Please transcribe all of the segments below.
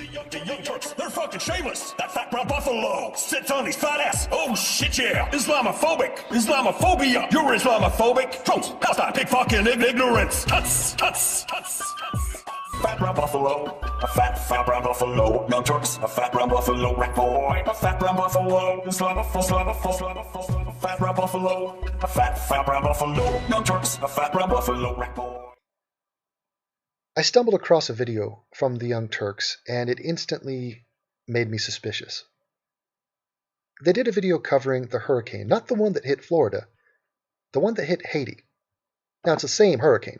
The young Turks, they're fucking shameless. That fat brown buffalo sits on his fat ass. Oh shit, yeah. Islamophobic. Islamophobia. You're Islamophobic. Trunks, Palestine, pig fucking ignorance. Tuts, tuts, tuts, tuts. Fat brown buffalo. A fat brown buffalo. Young Turks, a fat brown buffalo. Rat boy. A fat brown buffalo. Islamophobic. Fat brown buffalo. A fat brown buffalo. Young Turks, a fat brown buffalo. Rat boy. I stumbled across a video from the Young Turks, and it instantly made me suspicious. They did a video covering the hurricane, not the one that hit Florida, the one that hit Haiti. Now, it's the same hurricane,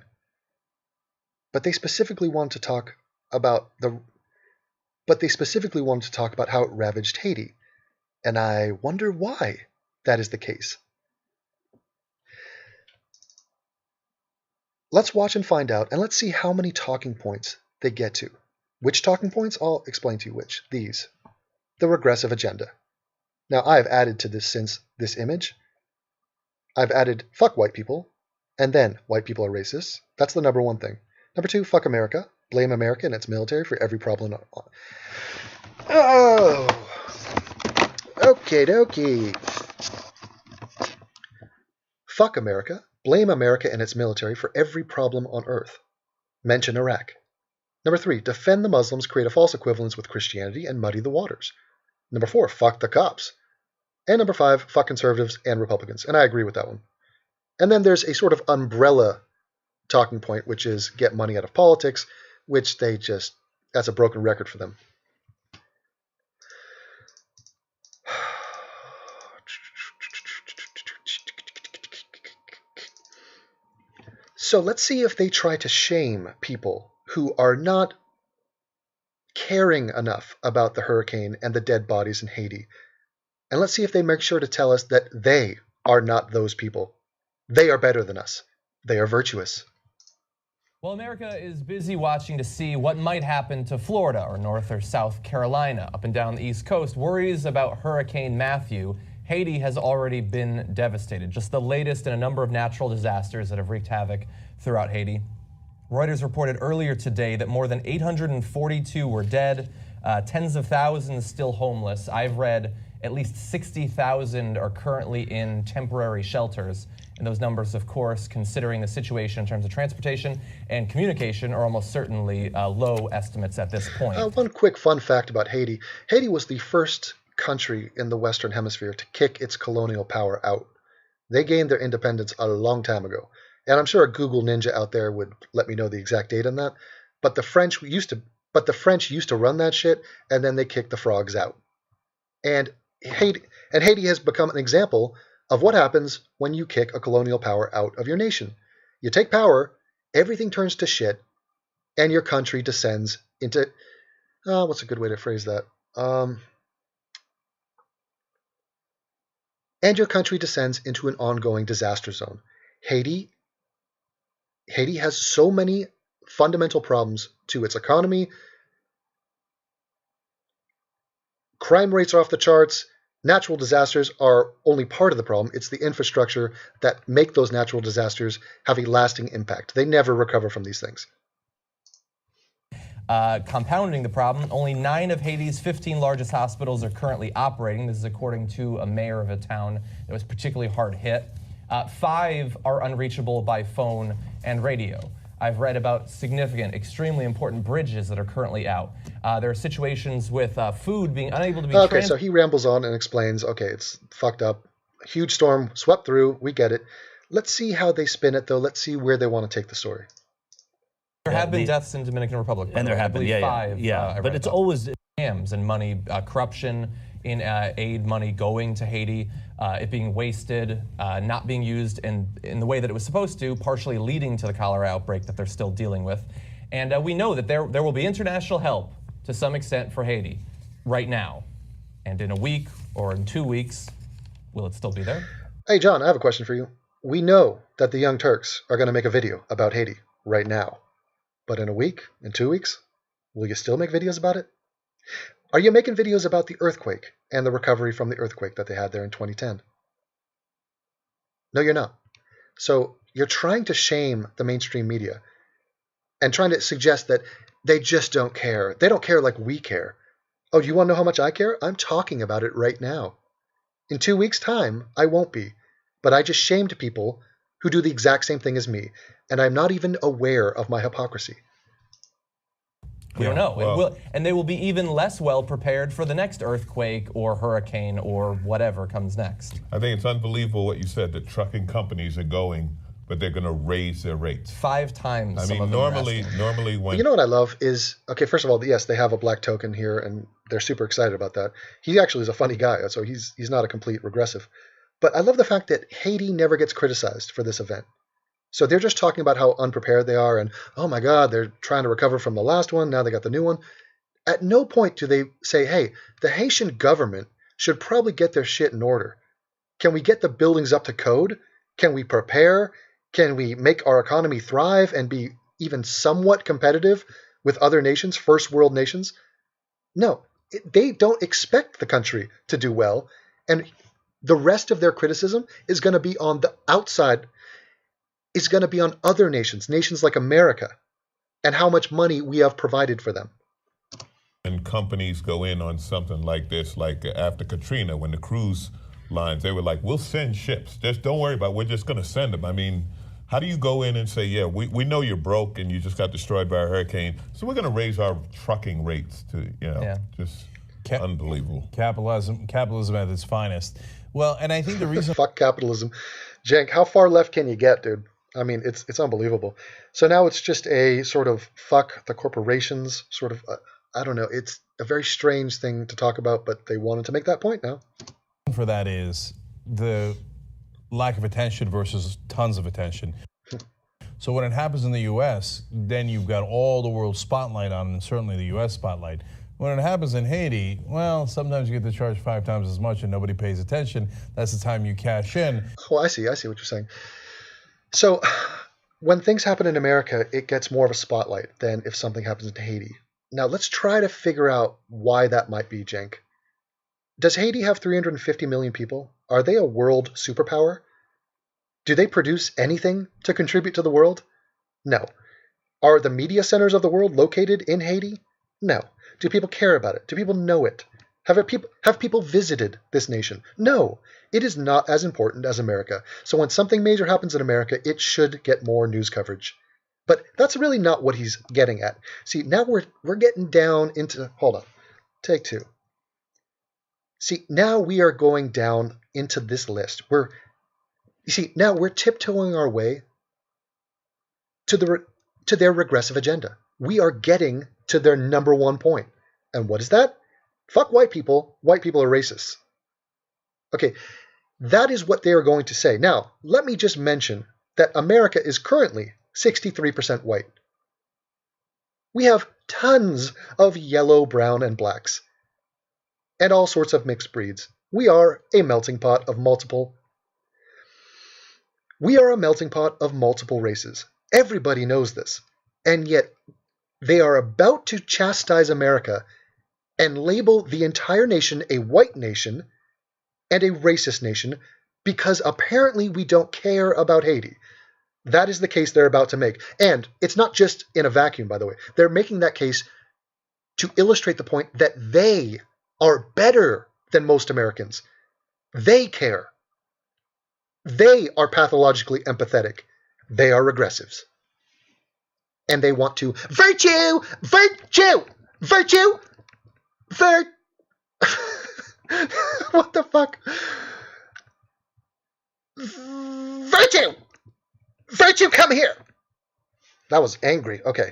but they specifically wanted to talk about how it ravaged Haiti, and I wonder why that is the case. Let's watch and find out, and let's see how many talking points they get to. Which talking points? I'll explain to you which. These. The regressive agenda. Now, I have added to this since this image. I've added fuck white people, and then white people are racist. That's the number one thing. Number two, fuck America. Blame America and its military for every problem. Oh! Okie dokie. Fuck America. Blame America and its military for every problem on earth. Mention Iraq. Number three, defend the Muslims, create a false equivalence with Christianity, and muddy the waters. Number four, fuck the cops. And number five, fuck conservatives and Republicans. And I agree with that one. And then there's a sort of umbrella talking point, which is get money out of politics, which that's a broken record for them. So let's see if they try to shame people who are not caring enough about the hurricane and the dead bodies in Haiti. And let's see if they make sure to tell us that they are not those people. They are better than us. They are virtuous. Well, America is busy watching to see what might happen to Florida or North or South Carolina. Up and down the East Coast, worries about Hurricane Matthew. Haiti has already been devastated, just the latest in a number of natural disasters that have wreaked havoc throughout Haiti. Reuters reported earlier today that more than 842 were dead, tens of thousands still homeless. I've read at least 60,000 are currently in temporary shelters. And those numbers, of course, considering the situation in terms of transportation and communication, are almost certainly low estimates at this point. One quick fun fact about Haiti. Haiti was the first country in the Western Hemisphere to kick its colonial power out. They gained their independence a long time ago. And I'm sure a Google ninja out there would let me know the exact date on that. But the French used to run that shit, and then they kicked the frogs out. And Haiti has become an example of what happens when you kick a colonial power out of your nation. You take power, everything turns to shit, and your country descends into... what's a good way to phrase that? And your country descends into an ongoing disaster zone. Haiti has so many fundamental problems to its economy. Crime rates are off the charts. Natural disasters are only part of the problem. It's the infrastructure that make those natural disasters have a lasting impact. They never recover from these things. Compounding the problem, only 9 of Haiti's 15 largest hospitals are currently operating. This is according to a mayor of a town that was particularly hard hit. 5 are unreachable by phone and radio. I've read about significant, extremely important bridges that are currently out. There are situations with food being unable to be Okay, so he rambles on and explains, okay, it's fucked up. A huge storm swept through. We get it. Let's see how they spin it, though. Let's see where they want to take the story. There have been deaths in Dominican Republic. And there have been, 5. But it's always... Scams and money, corruption in aid money going to Haiti, it being wasted, not being used in the way that it was supposed to, partially leading to the cholera outbreak that they're still dealing with. And we know that there will be international help to some extent for Haiti right now. And in a week or in 2 weeks, will it still be there? Hey, John, I have a question for you. We know that the Young Turks are going to make a video about Haiti right now. But in a week, in 2 weeks, will you still make videos about it? Are you making videos about the earthquake and the recovery from the earthquake that they had there in 2010? No, you're not. So you're trying to shame the mainstream media and trying to suggest that They just don't care. They don't care like we care. Oh, do you want to know how much I care? I'm talking about it right now. In 2 weeks' time, I won't be. But I just shamed people who do the exact same thing as me, and I'm not even aware of my hypocrisy. We don't know. And they will be even less well prepared for the next earthquake or hurricane or whatever comes next. I think it's unbelievable what you said, that trucking companies are going, but they're going to raise their rates 5 times. I mean, normally when... You know what I love is, okay, first of all, yes, they have a black token here, and they're super excited about that. He actually is a funny guy, so he's not a complete regressive. But I love the fact that Haiti never gets criticized for this event. So they're just talking about how unprepared they are, and, oh my God, they're trying to recover from the last one, now they got the new one. At no point do they say, hey, the Haitian government should probably get their shit in order. Can we get the buildings up to code? Can we prepare? Can we make our economy thrive and be even somewhat competitive with other nations, first world nations? No, they don't expect the country to do well, and the rest of their criticism is going to be on the outside, is going to be on other nations, nations like America, and how much money we have provided for them. And companies go in on something like this, like after Katrina, when the cruise lines, they were like, we'll send ships. Just don't worry about it. We're just going to send them. I mean, how do you go in and say, yeah, we know you're broke and you just got destroyed by a hurricane, so we're going to raise our trucking rates to, just unbelievable. Capitalism at its finest. Well, and I think the reason... Fuck capitalism. Cenk, how far left can you get, dude? I mean, it's unbelievable. So now it's just a sort of fuck the corporations, sort of, I don't know. It's a very strange thing to talk about, but they wanted to make that point now. For that is the lack of attention versus tons of attention. So when it happens in the U.S., then you've got all the world spotlight on, and certainly the U.S. spotlight. When it happens in Haiti, well, sometimes you get to charge 5 times as much and nobody pays attention. That's the time you cash in. Oh, I see what you're saying. So when things happen in America, it gets more of a spotlight than if something happens in Haiti. Now let's try to figure out why that might be, Cenk. Does Haiti have 350 million people? Are they a world superpower? Do they produce anything to contribute to the world? No. Are the media centers of the world located in Haiti? No. Do people care about it? Do people know it? Have people visited this nation? No. It is not as important as America. So when something major happens in America, it should get more news coverage. But that's really not what he's getting at. See, now we're getting down into... Hold on. Take 2. See, now we are going down into this list. Now we're tiptoeing our way to their regressive agenda. We are getting to their number one point. And what is that? Fuck white people. White people are racist. Okay, that is what they are going to say. Now, let me just mention that America is currently 63% white. We have tons of yellow, brown, and blacks, and all sorts of mixed breeds. We are a melting pot of multiple races. Everybody knows this. And yet, they are about to chastise America and label the entire nation a white nation and a racist nation because apparently we don't care about Haiti. That is the case they're about to make. And it's not just in a vacuum, by the way. They're making that case to illustrate the point that they are better than most Americans. They care. They are pathologically empathetic. They are regressives. And they want to virtue. What the fuck? Virtue, come here. That was angry. Okay.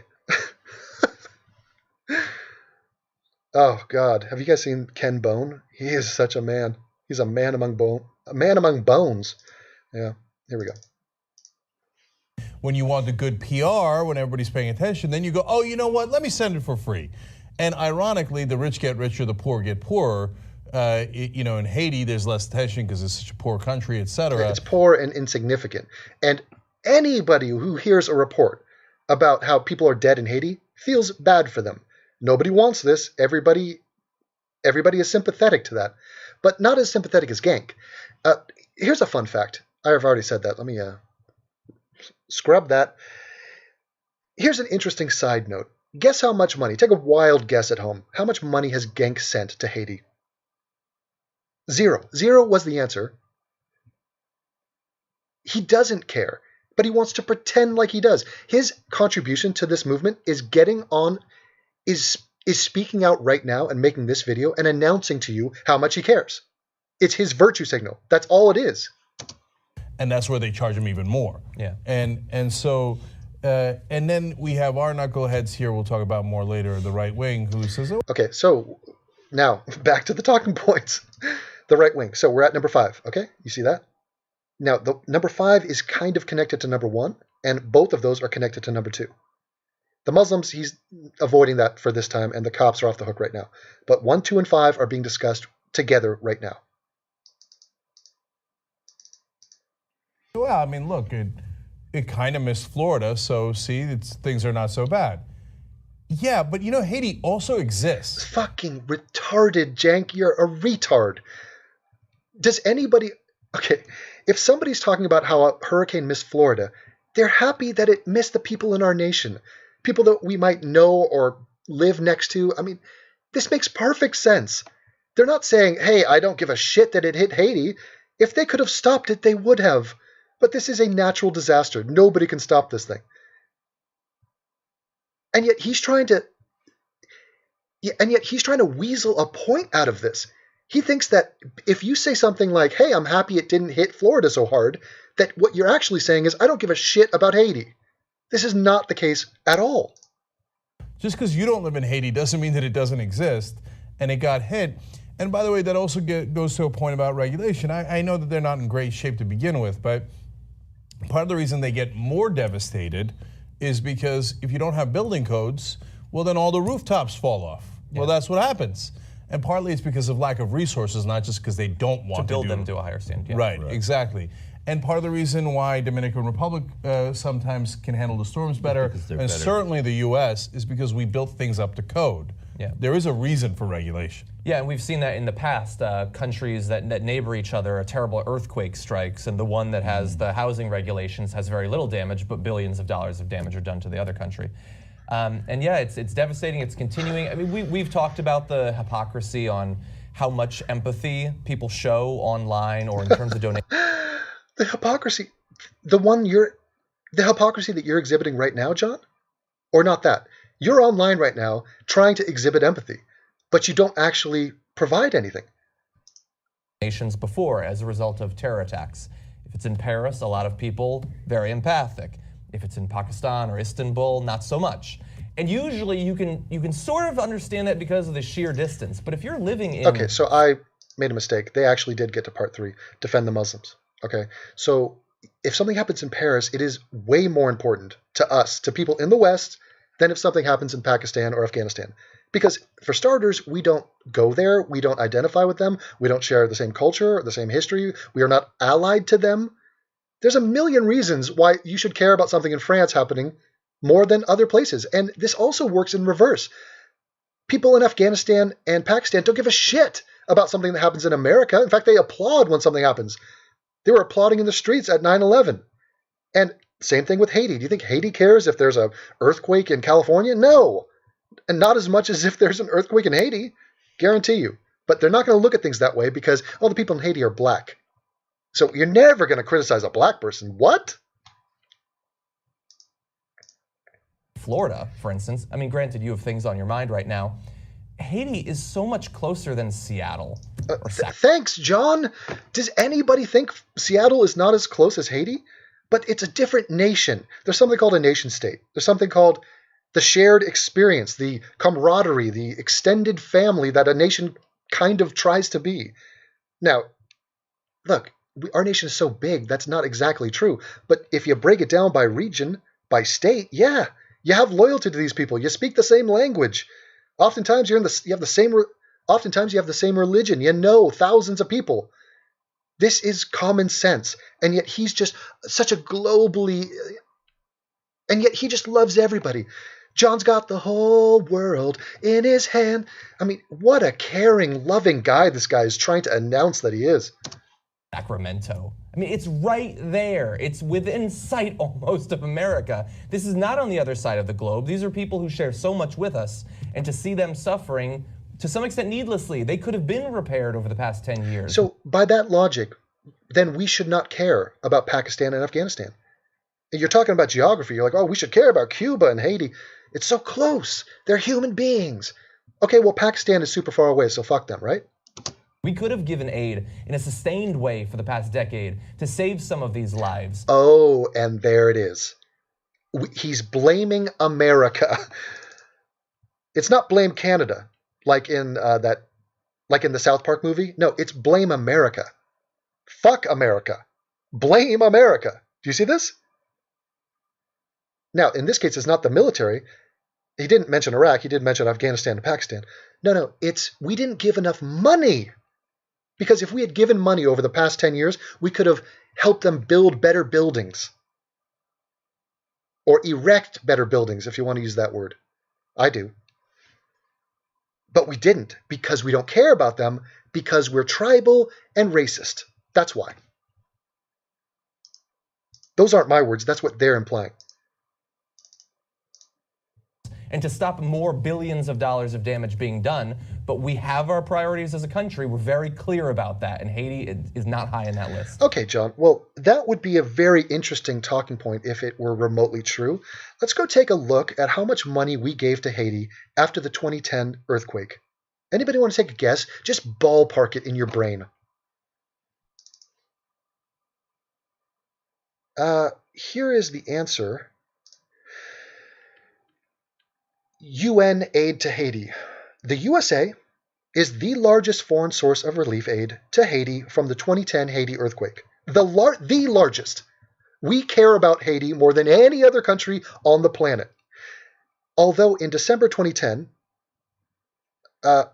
Oh God, have you guys seen Ken Bone? He is such a man. He's a man among bones. Yeah, here we go. When you want the good PR, when everybody's paying attention, then you go, oh, you know what? Let me send it for free. And ironically, the rich get richer, the poor get poorer. In Haiti, there's less attention because it's such a poor country, etc. It's poor and insignificant. And anybody who hears a report about how people are dead in Haiti feels bad for them. Nobody wants this. Everybody is sympathetic to that, but not as sympathetic as Genk. Here's a fun fact. I've already said that. Let me scrub that. Here's an interesting side note. Guess how much money, take a wild guess at home. How much money has Genk sent to Haiti? Zero. Zero was the answer. He doesn't care, but he wants to pretend like he does. His contribution to this movement is is speaking out right now and making this video and announcing to you how much he cares. It's his virtue signal. That's all it is. And that's where they charge him even more. Yeah. And so, and then we have our knuckleheads here, we'll talk about more later, the right wing, who says, oh. Okay, so now back to the talking points. The right wing. So we're at number 5, okay? You see that? Now, the number 5 is kind of connected to number 1, and both of those are connected to number 2. The Muslims, he's avoiding that for this time, and the cops are off the hook right now. But 1, 2, and 5 are being discussed together right now. Well, I mean, look, it kind of missed Florida, so see, things are not so bad. Yeah, but you know, Haiti also exists. Fucking retarded, Jank. You're a retard. Does anybody... Okay, if somebody's talking about how a hurricane missed Florida, they're happy that it missed the people in our nation. People that we might know or live next to. I mean, this makes perfect sense. They're not saying, hey, I don't give a shit that it hit Haiti. If they could have stopped it, they would have. But this is a natural disaster. Nobody can stop this thing. And yet he's trying to weasel a point out of this. He thinks that if you say something like, hey, I'm happy it didn't hit Florida so hard, that what you're actually saying is, I don't give a shit about Haiti. This is not the case at all. Just because you don't live in Haiti doesn't mean that it doesn't exist, and it got hit. And by the way, that also goes to a point about regulation. I know that they're not in great shape to begin with, but part of the reason they get more devastated is because if you don't have building codes, well, then all the rooftops fall off. Yeah. Well, that's what happens. And partly it's because of lack of resources, not just because they don't want to build them to a higher standard. Yeah. Right, exactly. And part of the reason why Dominican Republic sometimes can handle the storms better, and certainly the U.S., is because we built things up to code. Yeah. There is a reason for regulation. Yeah, and we've seen that in the past. Countries that neighbor each other, a terrible earthquake strikes, and the one that has the housing regulations has very little damage, but billions of dollars of damage are done to the other country. And yeah, it's devastating. It's continuing. I mean, we've talked about the hypocrisy on how much empathy people show online or in terms of donation. The hypocrisy, the hypocrisy that you're exhibiting right now, John, or not that. You're online right now trying to exhibit empathy, but you don't actually provide anything. Nations before as a result of terror attacks. If it's in Paris, a lot of people very empathic. If it's in Pakistan or Istanbul, not so much. And usually you can sort of understand that because of the sheer distance. But if you're living in... Okay, so I made a mistake. They actually did get to part 3, defend the Muslims. Okay, so if something happens in Paris, it is way more important to us, to people in the West, than if something happens in Pakistan or Afghanistan. Because for starters, we don't go there, we don't identify with them, we don't share the same culture, the same history, we are not allied to them. There's a million reasons why you should care about something in France happening more than other places. And this also works in reverse. People in Afghanistan and Pakistan don't give a shit about something that happens in America. In fact, they applaud when something happens. They were applauding in the streets at 9/11. And same thing with Haiti. Do you think Haiti cares if there's an earthquake in California? No. And not as much as if there's an earthquake in Haiti. Guarantee you. But they're not going to look at things that way because, oh, the people in Haiti are black. So you're never going to criticize a black person. What? Florida, for instance. I mean, granted, you have things on your mind right now. Haiti is so much closer than Seattle. Thanks, John. Does anybody think Seattle is not as close as Haiti? But it's a different nation. There's something called a nation state. There's something called the shared experience, the camaraderie, the extended family that a nation kind of tries to be. Now, look, our nation is so big, that's not exactly true. But if you break it down by region, by state, yeah, you have loyalty to these people. You speak the same language. Oftentimes you have the same religion. You know thousands of people. This is common sense. And yet he's just such a globally... And yet he just loves everybody. John's got the whole world in his hand. I mean, what a caring, loving guy this guy is trying to announce that he is. Sacramento. I mean, it's right there. It's within sight almost of America. This is not on the other side of the globe. These are people who share so much with us, and to see them suffering, to some extent needlessly, they could have been repaired over the past 10 years. So by that logic, then we should not care about Pakistan and Afghanistan. You're talking about geography. You're like, oh, we should care about Cuba and Haiti. It's so close. They're human beings. Okay, well, Pakistan is super far away, so fuck them, right? We could have given aid in a sustained way for the past decade to save some of these lives. Oh, and there it is. He's blaming America. It's not blame Canada, like in the South Park movie. No, it's blame America. Fuck America. Blame America. Do you see this? Now, in this case, it's not the military. He didn't mention Iraq. He did mention Afghanistan and Pakistan. No, it's we didn't give enough money. Because if we had given money over the past 10 years, we could have helped them build better buildings. Or erect better buildings, if you want to use that word. I do. But we didn't, because we don't care about them, because we're tribal and racist. That's why. Those aren't my words. That's what they're implying. And to stop more billions of dollars of damage being done. But we have our priorities as a country. We're very clear about that. And Haiti is not high in that list. Okay, John. Well, that would be a very interesting talking point if it were remotely true. Let's go take a look at how much money we gave to Haiti after the 2010 earthquake. Anybody want to take a guess? Just ballpark it in your brain. Here is the answer. UN aid to Haiti. The USA is the largest foreign source of relief aid to Haiti from the 2010 Haiti earthquake. The largest. We care about Haiti more than any other country on the planet. Although in December 2010, the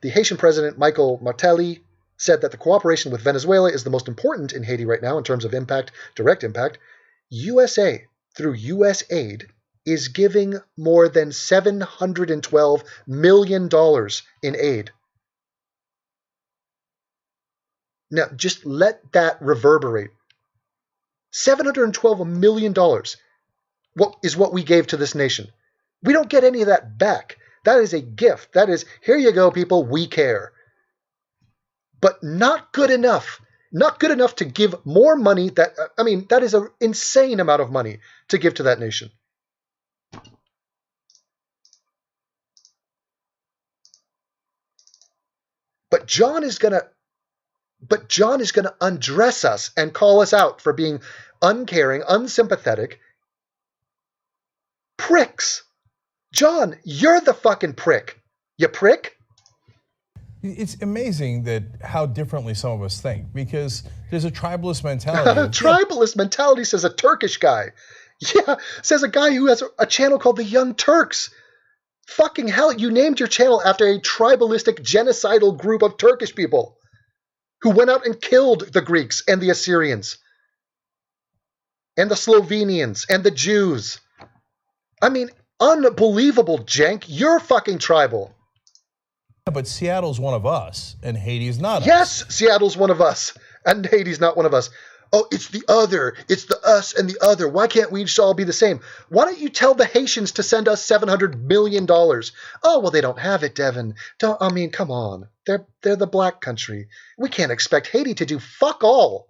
Haitian president Michael Martelly said that the cooperation with Venezuela is the most important in Haiti right now in terms of impact, direct impact, USA, through US aid, is giving more than $712 million in aid. Now, just let that reverberate. $712 million is what we gave to this nation. We don't get any of that back. That is a gift. That is, here you go, people, we care. But not good enough. Not good enough to give more money. That is an insane amount of money to give to that nation. But John is gonna undress us and call us out for being uncaring, unsympathetic pricks. John, you're the fucking prick. You prick. It's amazing that how differently some of us think, because there's a tribalist mentality. Tribalist mentality, says a Turkish guy. Yeah, says a guy who has a channel called the Young Turks. Fucking hell, you named your channel after a tribalistic, genocidal group of Turkish people who went out and killed the Greeks and the Assyrians and the Slovenians and the Jews. I mean, unbelievable, Jank. You're fucking tribal. But Seattle's one of us, and Haiti's not us. Yes, Seattle's one of us, and Haiti's not one of us. Oh, it's the other. It's the us and the other. Why can't we just all be the same? Why don't you tell the Haitians to send us $700 million? Oh, well, they don't have it, Devin. Come on. They're the black country. We can't expect Haiti to do fuck all.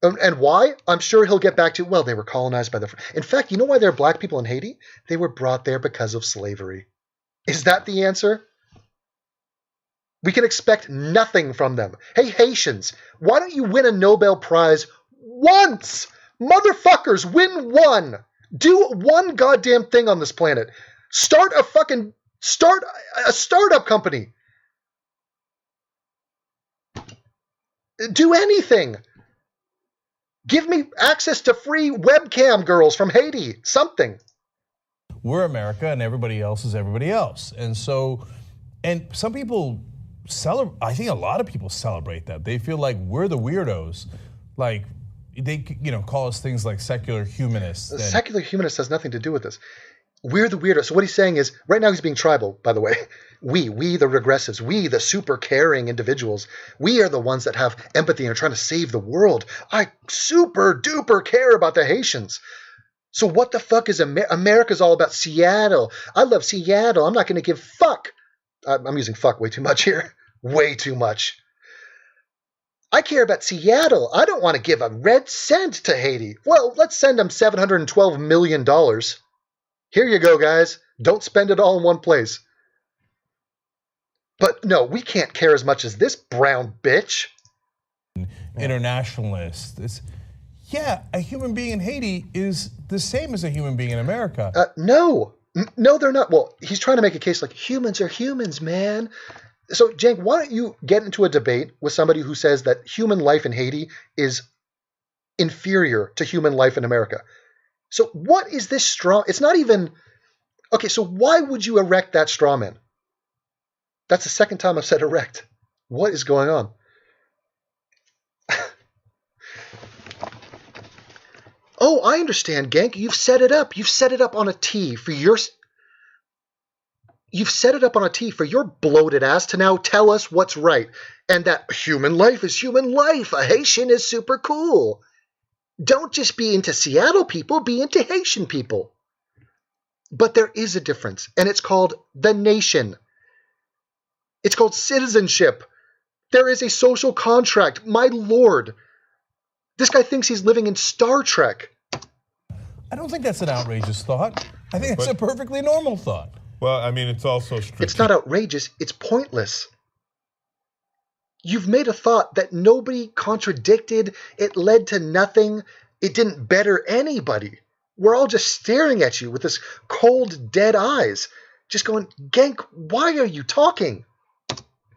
And why? I'm sure he'll get back to, well, they were colonized by the... In fact, you know why there are black people in Haiti? They were brought there because of slavery. Is that the answer? We can expect nothing from them. Hey, Haitians, why don't you win a Nobel Prize once? Motherfuckers, win one. Do one goddamn thing on this planet. Start a startup company. Do anything. Give me access to free webcam girls from Haiti. Something. We're America and everybody else is everybody else. And some people I think a lot of people celebrate that. They feel like we're the weirdos. Like they call us things like secular humanists. Secular humanist has nothing to do with this. We're the weirdos. So what he's saying is, right now he's being tribal, by the way. We the regressives, we the super caring individuals, we are the ones that have empathy and are trying to save the world. I super duper care about the Haitians. So what the fuck is America's all about? Seattle. I love Seattle. I'm not going to give fuck. I'm using fuck way too much here. Way too much. I care about Seattle. I don't want to give a red cent to Haiti. Well, let's send them $712 million. Here you go, guys. Don't spend it all in one place. But no, we can't care as much as this brown bitch. Internationalist. Yeah, a human being in Haiti is the same as a human being in America. No, they're not. Well, he's trying to make a case like humans are humans, man. So, Cenk, why don't you get into a debate with somebody who says that human life in Haiti is inferior to human life in America? So what is this straw? It's not even... Okay, so why would you erect that straw man? That's the second time I've said erect. What is going on? Oh, I understand, Genk. You've set it up. You've set it up on a tee for your... You've set it up on a tee for your bloated ass to now tell us what's right. And that human life is human life. A Haitian is super cool. Don't just be into Seattle people, be into Haitian people. But there is a difference, and it's called the nation. It's called citizenship. There is a social contract. My lord. This guy thinks he's living in Star Trek. I don't think that's an outrageous thought. I think that's a perfectly normal thought. Well, I mean, it's also strategic. It's not outrageous. It's pointless. You've made a thought that nobody contradicted. It led to nothing. It didn't better anybody. We're all just staring at you with this cold, dead eyes. Just going, Genk, why are you talking?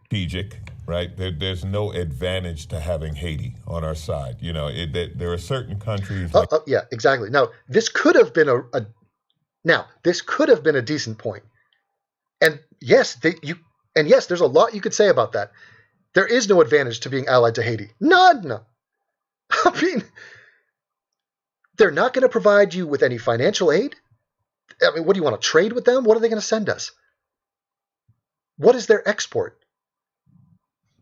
Strategic, right? There's no advantage to having Haiti on our side. You know, there are certain countries. Like Yeah, exactly. Now, this could have been this could have been a decent point. And yes, there's a lot you could say about that. There is no advantage to being allied to Haiti. None. I mean, they're not going to provide you with any financial aid. I mean, what do you want to trade with them? What are they going to send us? What is their export?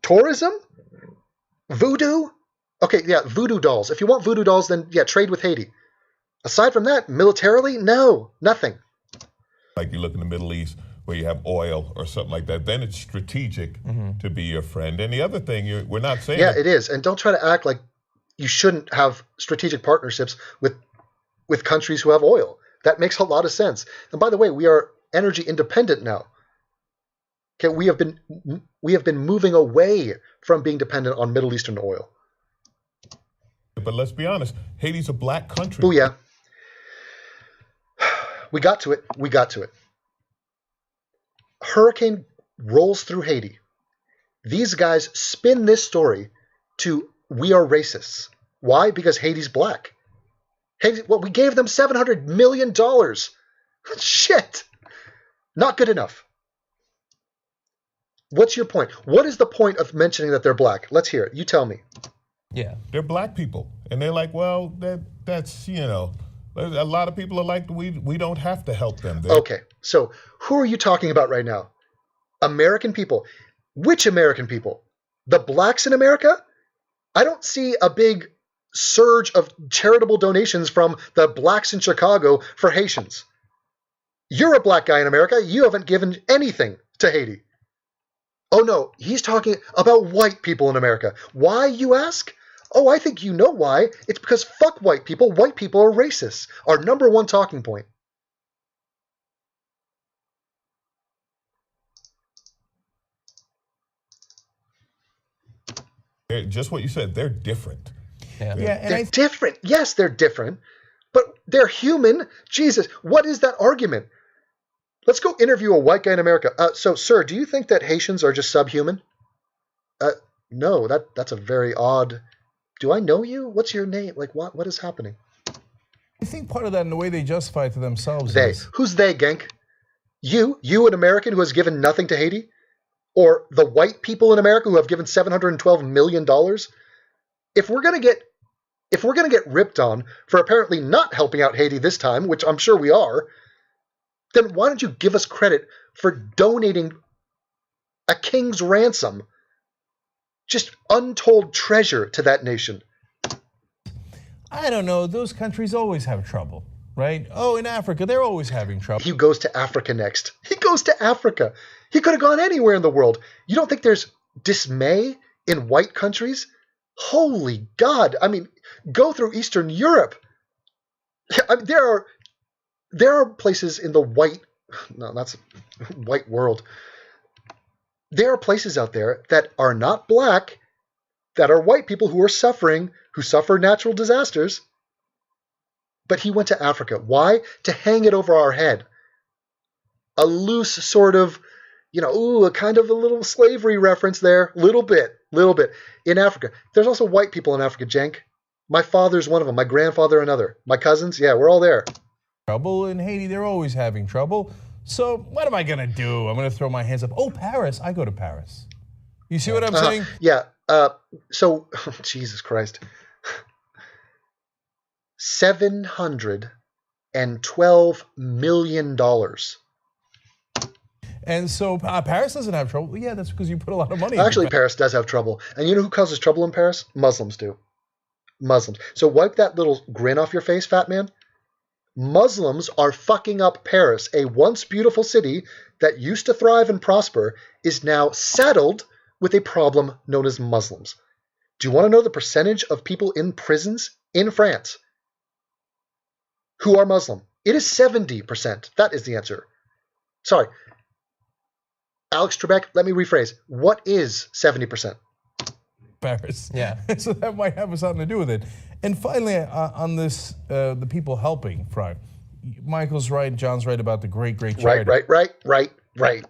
Tourism? Voodoo? Okay, yeah, voodoo dolls. If you want voodoo dolls, then yeah, trade with Haiti. Aside from that, militarily, no, nothing. Like you look in the Middle East where you have oil or something like that, then it's strategic to be your friend. And the other thing, we're not saying... Yeah, it is. And don't try to act like you shouldn't have strategic partnerships with countries who have oil. That makes a lot of sense. And by the way, we are energy independent now. Okay, we have been moving away from being dependent on Middle Eastern oil. But let's be honest, Haiti's a black country. Oh yeah. We got to it. Hurricane rolls through Haiti. These guys spin this story to we are racists. Why? Because Haiti's black. Haiti, well, we gave them $700 million. Shit. Not good enough. What's your point? What is the point of mentioning that they're black? Let's hear it. You tell me. Yeah. They're black people. And they're like, well, that's, you know, a lot of people are like, we don't have to help them. Okay, so who are you talking about right now? American people. Which American people? The blacks in America? I don't see a big surge of charitable donations from the blacks in Chicago for Haitians. You're a black guy in America. You haven't given anything to Haiti. Oh no, he's talking about white people in America. Why, you ask? Oh, I think you know why. It's because fuck white people. White people are racists. Our number one talking point. Just what you said, they're different. Yeah. They're different. Yes, they're different. But they're human. Jesus, what is that argument? Let's go interview a white guy in America. So, sir, do you think that Haitians are just subhuman? No, that's a very odd... Do I know you? What's your name? Like, what is happening? I think part of that in the way they justify it to themselves They. is... Who's they, Genk? You, an American who has given nothing to Haiti? Or the white people in America who have given $712 million? If we're gonna get ripped on for apparently not helping out Haiti this time, which I'm sure we are, then why don't you give us credit for donating a king's ransom, just untold treasure to that nation? I don't know. Those countries always have trouble, right? Oh, in Africa, they're always having trouble. He goes to Africa next. He goes to Africa. He could have gone anywhere in the world. You don't think there's dismay in white countries? Holy God. I mean, go through Eastern Europe. I mean, there are places in the white world. There are places out there that are not black, that are white people who are suffering, who suffer natural disasters. But he went to Africa. Why? To hang it over our head. A loose sort of, a kind of a little slavery reference there. Little bit. In Africa. There's also white people in Africa, Jenk. My father's one of them. My grandfather another. My cousins, yeah, we're all there. Trouble in Haiti, they're always having trouble. So what am I going to do? I'm going to throw my hands up. Oh, Paris. I go to Paris. You see what I'm saying? Yeah. So, Jesus Christ. $712 million. And so Paris doesn't have trouble. Yeah, that's because you put a lot of money Actually, into Paris does have trouble. And you know who causes trouble in Paris? Muslims do. Muslims. So wipe that little grin off your face, fat man. Muslims are fucking up Paris, a once beautiful city that used to thrive and prosper, is now saddled with a problem known as Muslims. Do you want to know the percentage of people in prisons in France who are Muslim? It is 70%. That is the answer. Sorry. Alex Trebek, let me rephrase. What is 70%? Paris. Yeah. So that might have something to do with it. And finally, on this, the people helping front, Michael's right, John's right about the great charity. Right.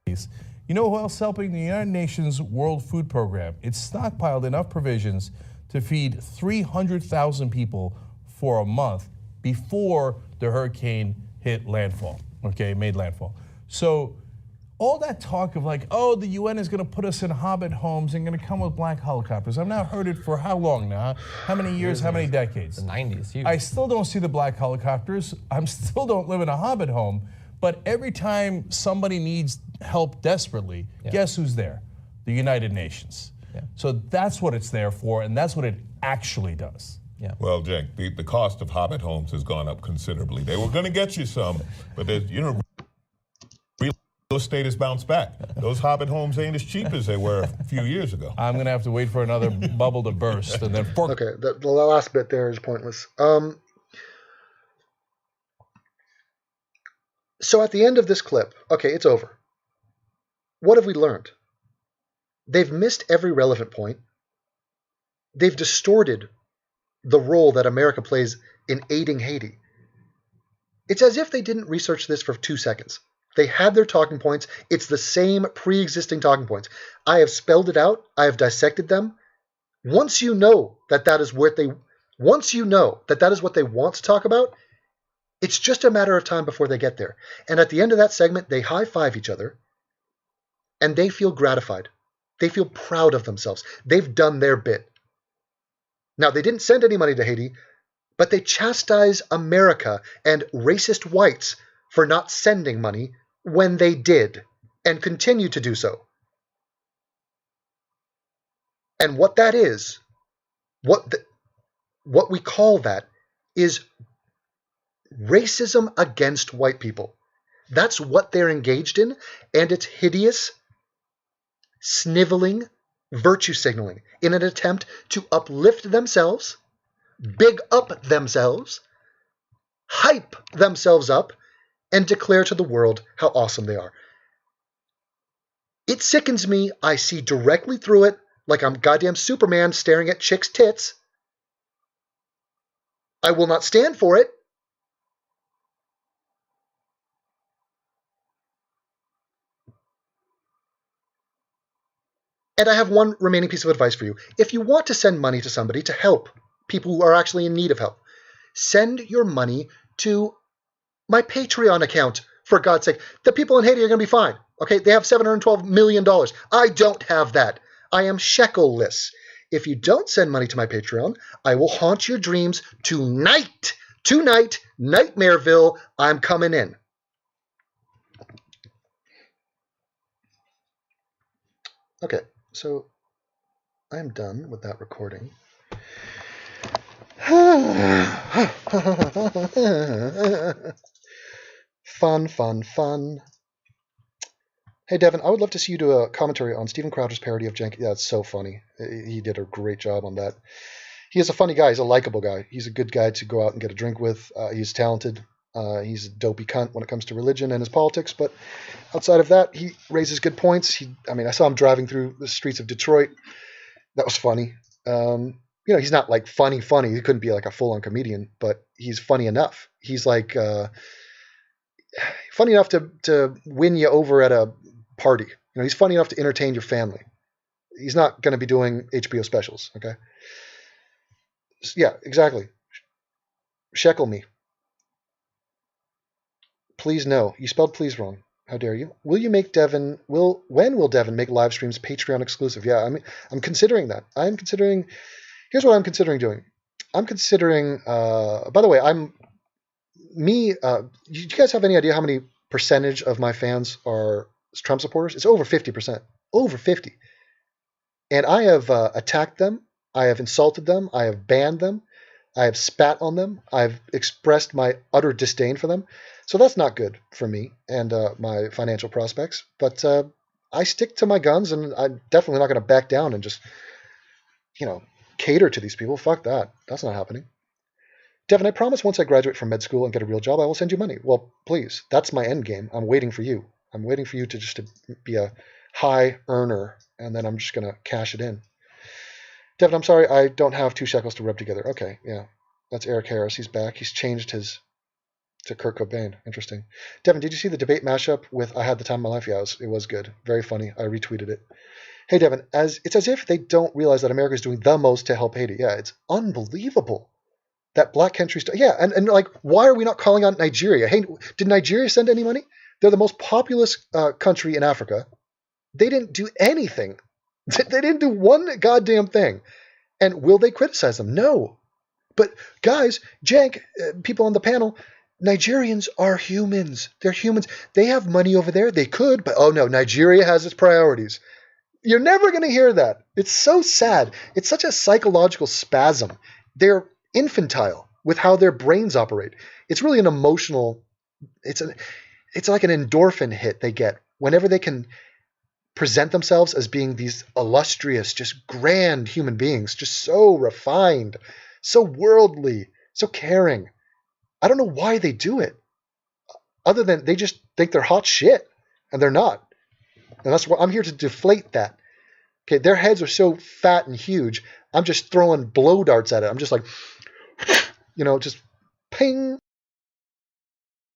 You know who else is helping? The United Nations World Food Program. It's stockpiled enough provisions to feed 300,000 people for a month before the hurricane hit landfall, made landfall. So all that talk of the UN is going to put us in hobbit homes and going to come with black helicopters. I've now heard it for how long now? How many years, how many decades? The 90s. Huge. I still don't see the black helicopters. I still don't live in a hobbit home. But every time somebody needs help desperately, guess who's there? The United Nations. Yeah. So that's what it's there for, and that's what it actually does. Yeah. Well, Jake, the cost of hobbit homes has gone up considerably. They were going to get you some, but real estate has bounced back. Those hobbit homes ain't as cheap as they were a few years ago. I'm going to have to wait for another bubble to burst and then Okay, the last bit there is pointless. So at the end of this clip, okay, it's over. What have we learned? They've missed every relevant point. They've distorted the role that America plays in aiding Haiti. It's as if they didn't research this for 2 seconds. They had their talking points. It's the same pre-existing talking points. I have spelled it out. I have dissected them. Once you know that is what they want to talk about, it's just a matter of time before they get there. And at the end of that segment, they high-five each other, and they feel gratified. They feel proud of themselves. They've done their bit. Now, they didn't send any money to Haiti, but they chastise America and racist whites for not sending money when they did, and continue to do so. And what that is, what we call that, is racism against white people. That's what they're engaged in, and it's hideous, sniveling, virtue signaling in an attempt to uplift themselves, big up themselves, hype themselves up, and declare to the world how awesome they are. It sickens me. I see directly through it like I'm goddamn Superman staring at chicks' tits. I will not stand for it. And I have one remaining piece of advice for you. If you want to send money to somebody to help people who are actually in need of help, send your money to my Patreon account, for God's sake. The people in Haiti are going to be fine. Okay, they have $712 million. I don't have that. I am shekel-less. If you don't send money to my Patreon, I will haunt your dreams tonight. Tonight, Nightmareville, I'm coming in. Okay, so I am done with that recording. Fun. Hey, Devin, I would love to see you do a commentary on Steven Crowder's parody of Jenkins. Yeah, it's so funny. He did a great job on that. He is a funny guy. He's a likable guy. He's a good guy to go out and get a drink with. He's talented. He's a dopey cunt when it comes to religion and his politics, but outside of that, he raises good points. I saw him driving through the streets of Detroit. That was funny. He's not like funny. He couldn't be like a full-on comedian, but he's funny enough. He's like funny enough to win you over at a party. He's funny enough to entertain your family. He's not going to be doing HBO specials, okay? Yeah, exactly. Shekel me. Please no. You spelled please wrong. How dare you? When will Devin make live streams Patreon exclusive? Yeah, I'm considering that. Here's what I'm considering doing. I'm considering by the way, you guys have any idea how many percentage of my fans are Trump supporters? It's over 50%. Over 50. And I have attacked them. I have insulted them. I have banned them. I have spat on them. I've expressed my utter disdain for them. So that's not good for me and my financial prospects. But I stick to my guns, and I'm definitely not going to back down and just, cater to these people. Fuck that. That's not happening. Devin, I promise once I graduate from med school and get a real job, I will send you money. Well, please. That's my end game. I'm waiting for you. I'm waiting for you to be a high earner, and then I'm just going to cash it in. Devin, I'm sorry, I don't have 2 shekels to rub together. Okay, yeah. That's Eric Harris. He's back. He's changed to Kurt Cobain. Interesting. Devin, did you see the debate mashup with I Had the Time of My Life? Yeah, it was good. Very funny. I retweeted it. Hey, Devin, it's as if they don't realize that America is doing the most to help Haiti. Yeah, it's unbelievable. That Black country stuff. Yeah, and like, why are we not calling out Nigeria? Hey, did Nigeria send any money? They're the most populous country in Africa. They didn't do anything. They didn't do one goddamn thing. And will they criticize them? No. But guys, Jank, people on the panel, Nigerians are humans. They're humans. They have money over there. They could, but oh no, Nigeria has its priorities. You're never going to hear that. It's so sad. It's such a psychological spasm. They're infantile with how their brains operate. It's really an emotional, it's like an endorphin hit they get whenever they can present themselves as being these illustrious, just grand human beings, just so refined, so worldly, so caring. I don't know why they do it, other than they just think they're hot shit, and they're not. And that's what I'm here to deflate that. Okay, their heads are so fat and huge, I'm just throwing blow darts at it. I'm just like, just ping.